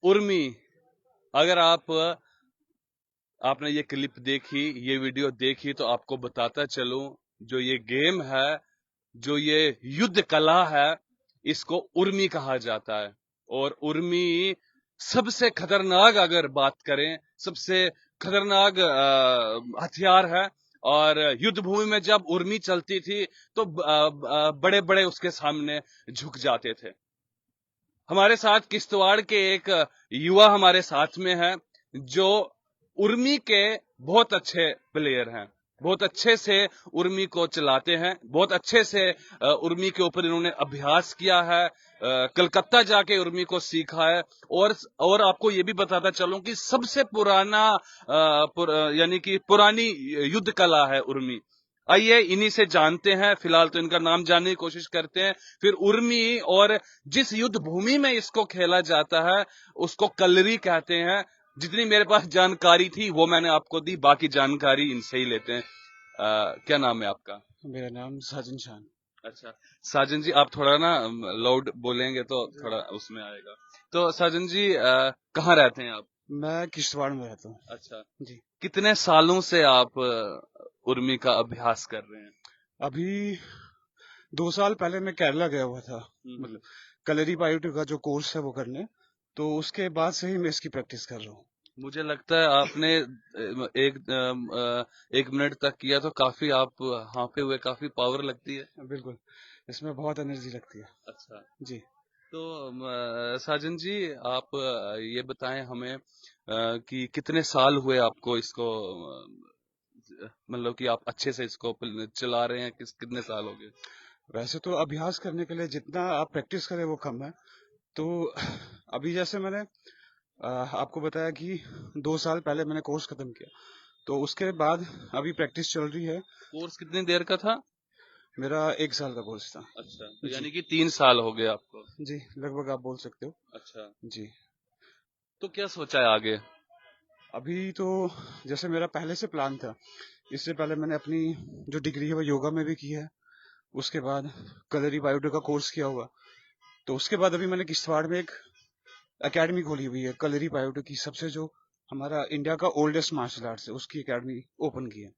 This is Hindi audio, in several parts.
उर्मी, अगर आपने ये क्लिप देखी, ये वीडियो देखी, तो आपको बताता चलूं, जो ये गेम है, जो ये युद्ध कला है, इसको उर्मी कहा जाता है। और उर्मी सबसे खतरनाक, अगर बात करें, सबसे खतरनाक हथियार है। और युद्ध भूमि में जब उर्मी चलती थी तो बड़े बड़े उसके सामने झुक जाते थे। हमारे साथ किश्तवाड़ के एक युवा हमारे साथ में है, जो उर्मी के बहुत अच्छे प्लेयर हैं, बहुत अच्छे से उर्मी को चलाते हैं, बहुत अच्छे से उर्मी के ऊपर इन्होंने अभ्यास किया है, कलकत्ता जाके उर्मी को सीखा है। और आपको ये भी बताता चलूं कि सबसे पुराना यानी कि पुरानी युद्ध कला है उर्मी। आइए इन्हीं से जानते हैं, फिलहाल तो इनका नाम जानने की कोशिश करते हैं, फिर उर्मी और जिस युद्ध भूमि में इसको खेला जाता है उसको कलरी कहते हैं। जितनी मेरे पास जानकारी थी वो मैंने आपको दी, बाकी जानकारी इनसे ही लेते हैं। क्या नाम है आपका? मेरा नाम साजन शान। अच्छा, साजन जी, आप थोड़ा ना लाउड बोलेंगे तो थोड़ा उसमें आएगा। तो साजन जी, कहाँ रहते हैं आप? मैं किश्तवाड़ में रहता हूँ। अच्छा, जी। कितने सालों से आप उर्मी का अभ्यास कर रहे हैं? अभी 2 साल पहले मैं केरला गया हुआ था, हम्म। मतलब कलरी पायोटी का जो कोर्स है वो करने। तो उसके बाद से ही मैं इसकी प्रैक्टिस कर रहा हूँ। मुझे लगता है आपने एक मिनट तक किया तो काफी आप हांफे हुए, काफी पावर लगती है। बिल्कुल, इसमें बहुत एनर्जी लगती है। अच्छा, जी। तो साजन जी, आप ये बताएं हमें कि कितने साल हुए आपको इसको, मतलब कि आप अच्छे से इसको चला रहे हैं, कितने साल हो गए? वैसे तो अभ्यास करने के लिए जितना आप प्रैक्टिस करें वो कम है। तो अभी जैसे मैंने आपको बताया कि 2 साल पहले मैंने कोर्स खत्म किया, तो उसके बाद अभी प्रैक्टिस चल रही है। कोर्स कितनी देर का था? मेरा 1 साल का कोर्स था। अच्छा, तो जी। यानी कि 3 साल हो गए आपको। जी, लगभग आप बोल सकते हो। अच्छा, जी। तो क्या सोचा है आगे? अभी तो जैसे मेरा पहले से प्लान था, इससे पहले मैंने अपनी जो डिग्री है वो योगा में भी की है। उसके बाद कलरी बायोटे का कोर्स किया हुआ। तो उसके बाद अभी मैंने किश्तवाड़ में एक एकेडमी खोली हुई है, कलरी बायोटे की, सबसे जो हमारा इंडिया का ओल्डेस्ट मार्शल आर्ट्स है, उसकी एकेडमी ओपन की है।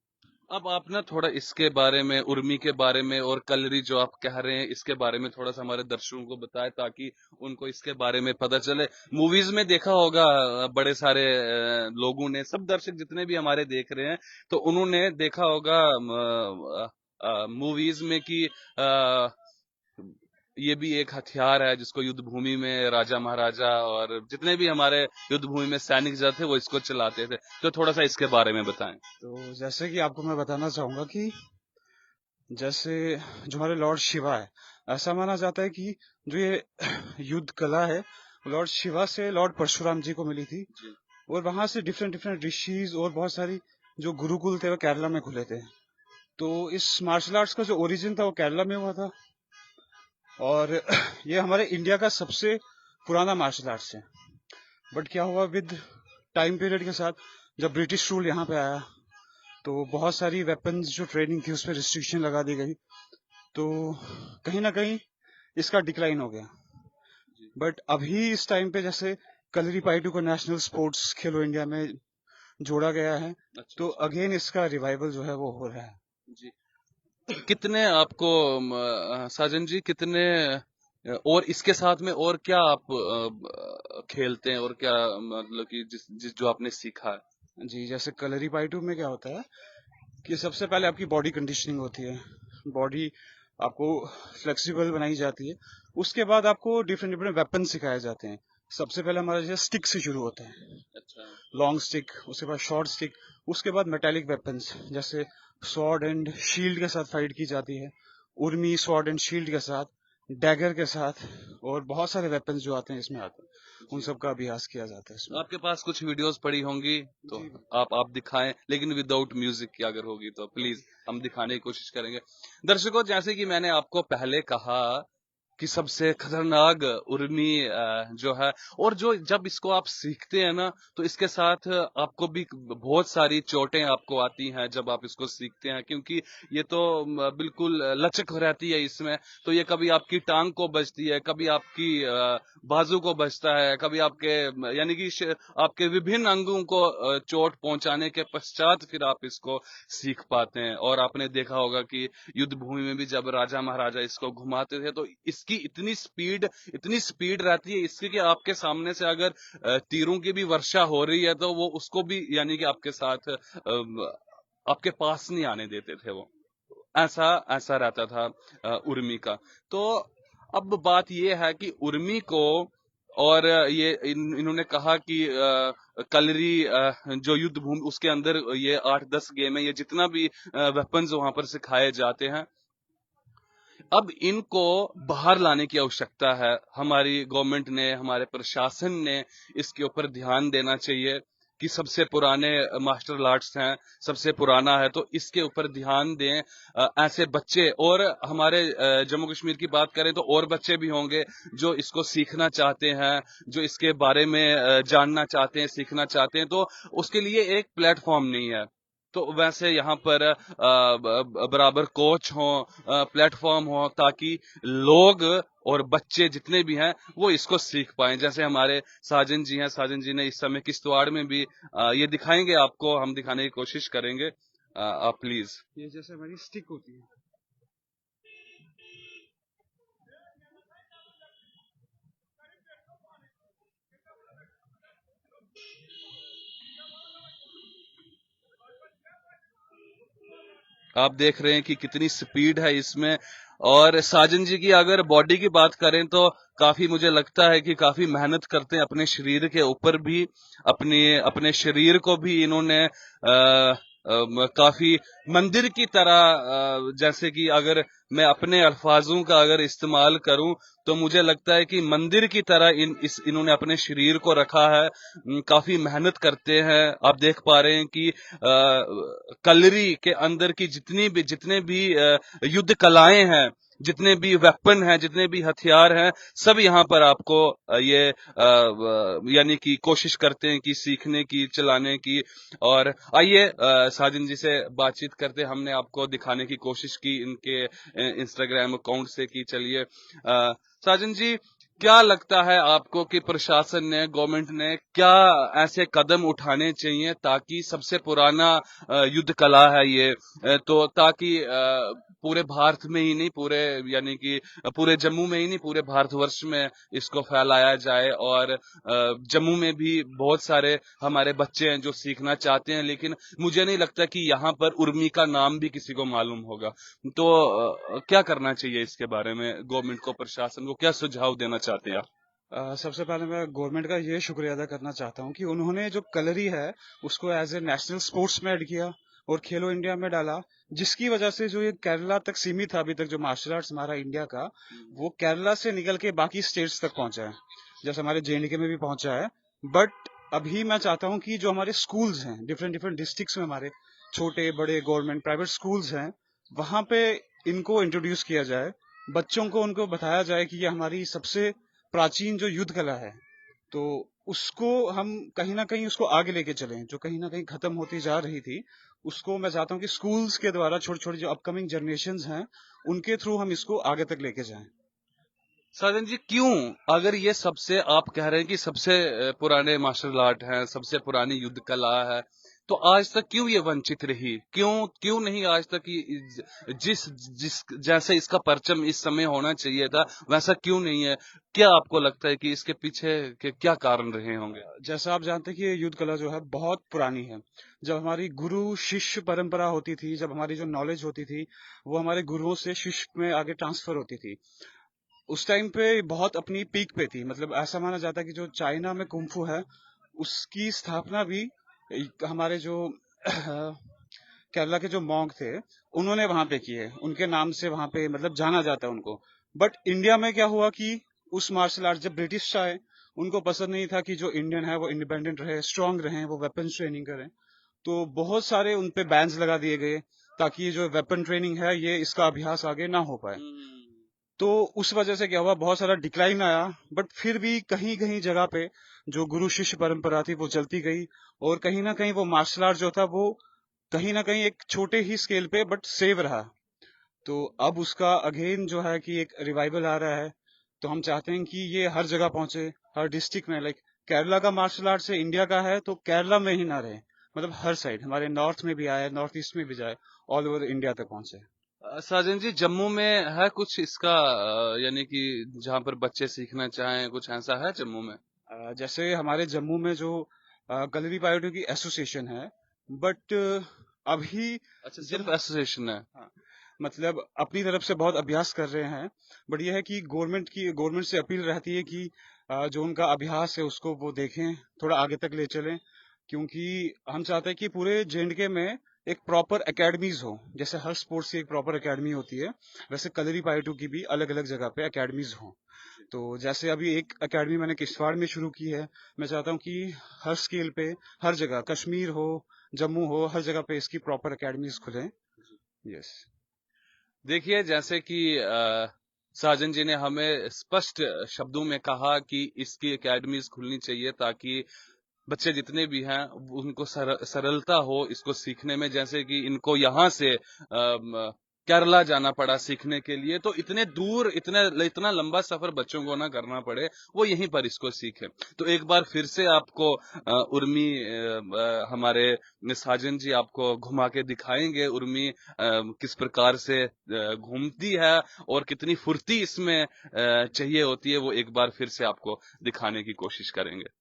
अब आप ना थोड़ा इसके बारे में, उर्मी के बारे में और कलरी जो आप कह रहे हैं इसके बारे में थोड़ा सा हमारे दर्शकों को बताएं, ताकि उनको इसके बारे में पता चले। मूवीज में देखा होगा, बड़े सारे लोगों ने, सब दर्शक जितने भी हमारे देख रहे हैं, तो उन्होंने देखा होगा मूवीज में कि ये भी एक हथियार है जिसको युद्ध भूमि में राजा महाराजा और जितने भी हमारे युद्ध भूमि में सैनिक जो थे वो इसको चलाते थे। तो थोड़ा सा इसके बारे में बताएं। तो जैसे कि आपको मैं बताना चाहूंगा कि जैसे जो हमारे लॉर्ड शिवा है, ऐसा माना जाता है कि जो ये युद्ध कला है लॉर्ड शिवा से लॉर्ड परशुराम जी को मिली थी। जी। और वहां से डिफरेंट डिफरेंट ऋषिज और बहुत सारी जो गुरुकुल थे वो केरला में खुले थे। तो इस मार्शल आर्ट्स का जो ओरिजिन था वो केरला में हुआ था। और ये हमारे इंडिया का सबसे पुराना मार्शल आर्ट्स है। बट क्या हुआ विद टाइम पीरियड के साथ, जब ब्रिटिश रूल यहाँ पे आया, तो बहुत सारी वेपन्स जो ट्रेनिंग थी उस पर रिस्ट्रिक्शन लगा दी गई। तो कहीं ना कहीं इसका डिक्लाइन हो गया। जी। बट अभी इस टाइम पे जैसे कलरी पाइटू को नेशनल स्पोर्ट्स खेलो इंडिया में जोड़ा गया है, अच्छा, तो अच्छा। अगेन इसका रिवाइवल जो है वो हो रहा है। जी। कितने आपको साजन जी, कितने और इसके साथ में और क्या आप खेलते हैं, और क्या मतलब कि जिस जिस जो आपने सीखा है? जी, जैसे कलरी पाइटू में क्या होता है कि सबसे पहले आपकी बॉडी कंडीशनिंग होती है। बॉडी आपको फ्लेक्सिबल बनाई जाती है। उसके बाद आपको डिफरेंट डिफरेंट वेपन सिखाए जाते हैं। सबसे पहले हमारा जैसे स्टिक से शुरू होता है, अच्छा। लॉन्ग स्टिक, उसके बाद शॉर्ट स्टिक, उसके बाद मेटेलिक वेपन्स जैसे स्वॉर्ड एंड शील्ड के साथ फाइट की जाती है। उर्मी स्वॉर्ड एंड शील्ड के साथ, डैगर के साथ, और बहुत सारे वेपन्स जो आते हैं इसमें आते हैं, उन जी। सब का अभ्यास किया जाता है इसमें। आपके पास कुछ वीडियोस पड़ी होंगी, तो जी। आप दिखाएं, लेकिन विदाउट म्यूजिक की अगर होगी तो प्लीज हम दिखाने की कोशिश करेंगे। दर्शकों, जैसे कि मैंने आपको पहले कहा कि सबसे खतरनाक उर्मी जो है, और जो जब इसको आप सीखते हैं ना तो इसके साथ आपको भी बहुत सारी चोटें आपको आती हैं जब आप इसको सीखते हैं, क्योंकि ये तो बिल्कुल लचक रहती है इसमें। तो ये कभी आपकी टांग को बजती है, कभी आपकी बाजू को बजता है, कभी आपके यानी कि आपके विभिन्न अंगों को चोट पहुंचाने के पश्चात फिर आप इसको सीख पाते हैं। और आपने देखा होगा कि युद्ध भूमि में भी जब राजा महाराजा इसको घुमाते थे तो इसकी इतनी स्पीड रहती है इसकी कि आपके सामने से अगर तीरों की भी वर्षा हो रही है तो वो उसको भी यानी कि आपके साथ आपके पास नहीं आने देते थे वो। ऐसा ऐसा रहता था उर्मी का। तो अब बात ये है कि उर्मी को, और इन्होंने कहा कि कलरी जो युद्ध भूमि उसके अंदर ये 8-10 गेम है, ये जितना भी वेपन्स वहां पर सिखाए जाते हैं, अब इनको बाहर लाने की आवश्यकता है। हमारी गवर्नमेंट ने, हमारे प्रशासन ने इसके ऊपर ध्यान देना चाहिए कि सबसे पुराने मार्शल आर्ट्स हैं, सबसे पुराना है, तो इसके ऊपर ध्यान दें। ऐसे बच्चे, और हमारे जम्मू कश्मीर की बात करें तो और बच्चे भी होंगे जो इसको सीखना चाहते हैं, जो इसके बारे में जानना चाहते हैं, सीखना चाहते हैं, तो उसके लिए एक प्लेटफॉर्म नहीं है। तो वैसे यहाँ पर बराबर कोच हो, प्लेटफॉर्म हो, ताकि लोग और बच्चे जितने भी हैं वो इसको सीख पाएं। जैसे हमारे साजन जी हैं, साजन जी ने इस समय किश्तवाड़ में भी ये दिखाएंगे आपको, हम दिखाने की कोशिश करेंगे। आप प्लीज। ये जैसे हमारी स्टिक होती है, आप देख रहे हैं कि कितनी स्पीड है इसमें। और साजन जी की अगर बॉडी की बात करें तो काफी, मुझे लगता है कि काफी मेहनत करते हैं अपने शरीर के ऊपर भी। अपने अपने शरीर को भी इन्होंने काफी मंदिर की तरह, जैसे कि अगर मैं अपने अल्फाजों का अगर इस्तेमाल करूं तो मुझे लगता है कि मंदिर की तरह इन्होंने अपने शरीर को रखा है। काफी मेहनत करते हैं। आप देख पा रहे हैं कि कलरी के अंदर की जितने भी युद्ध कलाएं हैं, जितने भी वेपन हैं, जितने भी हथियार हैं, सब यहाँ पर आपको ये यानी कि कोशिश करते हैं कि सीखने की, चलाने की। और आइए साजिन जी से बातचीत करते, हमने आपको दिखाने की कोशिश की इनके इंस्टाग्राम अकाउंट से कि चलिए साजिन जी, क्या लगता है आपको कि प्रशासन ने, गवर्नमेंट ने क्या ऐसे कदम उठाने चाहिए ताकि सबसे पुराना युद्ध कला है ये, तो ताकि पूरे भारत में ही नहीं, पूरे यानी कि पूरे जम्मू में ही नहीं, पूरे भारतवर्ष में इसको फैलाया जाए। और जम्मू में भी बहुत सारे हमारे बच्चे हैं जो सीखना चाहते हैं, लेकिन मुझे नहीं लगता कि यहाँ पर उर्मी का नाम भी किसी को मालूम होगा। तो क्या करना चाहिए इसके बारे में गवर्नमेंट को, प्रशासन को, क्या सुझाव देना चाहते हैं आप? सबसे पहले मैं गवर्नमेंट का ये शुक्रिया अदा करना चाहता हूँ कि उन्होंने जो कलरी है उसको एज ए नेशनल स्पोर्ट्स में ऐड किया और खेलो इंडिया में डाला, जिसकी वजह से जो ये केरला तक सीमित था अभी तक जो मार्शल आर्ट्स हमारा इंडिया का, वो केरला से निकल के बाकी स्टेट्स तक पहुंचा है, जैसे हमारे जेएनडीके में भी पहुंचा है। बट अभी मैं चाहता हूँ कि जो हमारे स्कूल्स हैं डिफरेंट डिफरेंट डिस्ट्रिक्ट्स में, हमारे छोटे बड़े गवर्नमेंट प्राइवेट स्कूल्स हैं, वहां पे इनको इंट्रोड्यूस किया जाए, बच्चों को उनको बताया जाए कि ये हमारी सबसे प्राचीन जो युद्ध कला है, तो उसको हम कहीं ना कहीं उसको आगे लेके चलें, जो कहीं ना कहीं खत्म होती जा रही थी, उसको मैं चाहता हूँ कि स्कूल्स के द्वारा छोटे छोटे जो अपकमिंग जनरेशन हैं उनके थ्रू हम इसको आगे तक लेके जाएं। साजन जी, क्यों, अगर ये सबसे, आप कह रहे हैं कि सबसे पुराने मार्शल आर्ट हैं, सबसे पुरानी युद्ध कला है, तो आज तक क्यों ये वंचित रही? क्यों क्यों नहीं आज तक जिस जिस जैसे इसका परचम इस समय होना चाहिए था वैसा क्यों नहीं है? क्या आपको लगता है कि इसके पीछे के क्या कारण रहे होंगे? जैसा आप जानते हैं कि ये युद्ध कला जो है बहुत पुरानी है। जब हमारी गुरु शिष्य परंपरा होती थी, जब हमारी जो नॉलेज होती थी वो हमारे गुरुओं से शिष्य में आगे ट्रांसफर होती थी, उस टाइम पे बहुत अपनी पीक पे थी। मतलब ऐसा माना जाता है कि जो चाइना में कुंफू है उसकी स्थापना भी हमारे जो केरला के जो मॉन्क थे उन्होंने वहां पे की है, उनके नाम से वहां पे मतलब जाना जाता है उनको। बट इंडिया में क्या हुआ कि उस मार्शल आर्ट जब ब्रिटिश आए, उनको पसंद नहीं था कि जो इंडियन है वो इंडिपेंडेंट रहे, स्ट्रांग रहे, वो वेपन ट्रेनिंग करें, तो बहुत सारे उन पे बैन्स लगा दिए गए ताकि ये जो वेपन ट्रेनिंग है ये इसका अभ्यास आगे ना हो पाए। तो उस वजह से क्या हुआ, बहुत सारा डिक्लाइन आया। बट फिर भी कहीं कहीं जगह पे जो गुरु शिष्य परंपरा थी वो चलती गई, और कहीं ना कहीं वो मार्शल आर्ट जो था वो कहीं ना कहीं एक छोटे ही स्केल पे बट सेव रहा। तो अब उसका अगेन जो है कि एक रिवाइवल आ रहा है। तो हम चाहते हैं कि ये हर जगह पहुंचे, हर डिस्ट्रिक्ट में। लाइक केरला का मार्शल आर्ट से इंडिया का है, तो केरला में ही ना रहे, मतलब हर साइड, हमारे नॉर्थ में भी आए, नॉर्थ ईस्ट में भी जाए, ऑल ओवर इंडिया तक पहुंचे। साजन जी, जम्मू में है कुछ इसका यानी कि जहां पर बच्चे सीखना चाहें, कुछ ऐसा है जम्मू में? जैसे हमारे जम्मू में जो कलरी पायोटो की एसोसिएशन है, बट अभी अच्छा, जो, सिर्फ एसोसिएशन है? हाँ, मतलब अपनी तरफ से बहुत अभ्यास कर रहे हैं। बट यह है कि गवर्नमेंट से अपील रहती है कि जो उनका अभ्यास है उसको वो देखें, थोड़ा आगे तक ले चलें। क्योंकि हम चाहते हैं कि पूरे जेएंडके में एक प्रॉपर एकेडमीज हो, जैसे हर स्पोर्ट्स की एक प्रॉपर एकेडमी होती है, वैसे कलरी पायोटो की भी अलग अलग जगह पे एकेडमीज हो। तो जैसे अभी एक एकेडमी मैंने किश्तवाड़ में शुरू की है, मैं चाहता हूँ कि हर स्केल पे, हर जगह, कश्मीर हो, जम्मू हो, हर जगह पे इसकी प्रॉपर एकेडमीज खुलें। यस। देखिए, जैसे कि साजन जी ने हमें स्पष्ट शब्दों में कहा कि इसकी एकेडमीज खुलनी चाहिए ताकि बच्चे जितने भी हैं उनको सरलता हो इसको सीखने में। जैसे कि इनको यहाँ से केरला जाना पड़ा सीखने के लिए, तो इतने दूर इतना लंबा सफर बच्चों को ना करना पड़े, वो यहीं पर इसको सीखें। तो एक बार फिर से आपको उर्मी हमारे साजन जी आपको घुमा के दिखाएंगे उर्मी किस प्रकार से घूमती है और कितनी फुर्ती इसमें चाहिए होती है, वो एक बार फिर से आपको दिखाने की कोशिश करेंगे।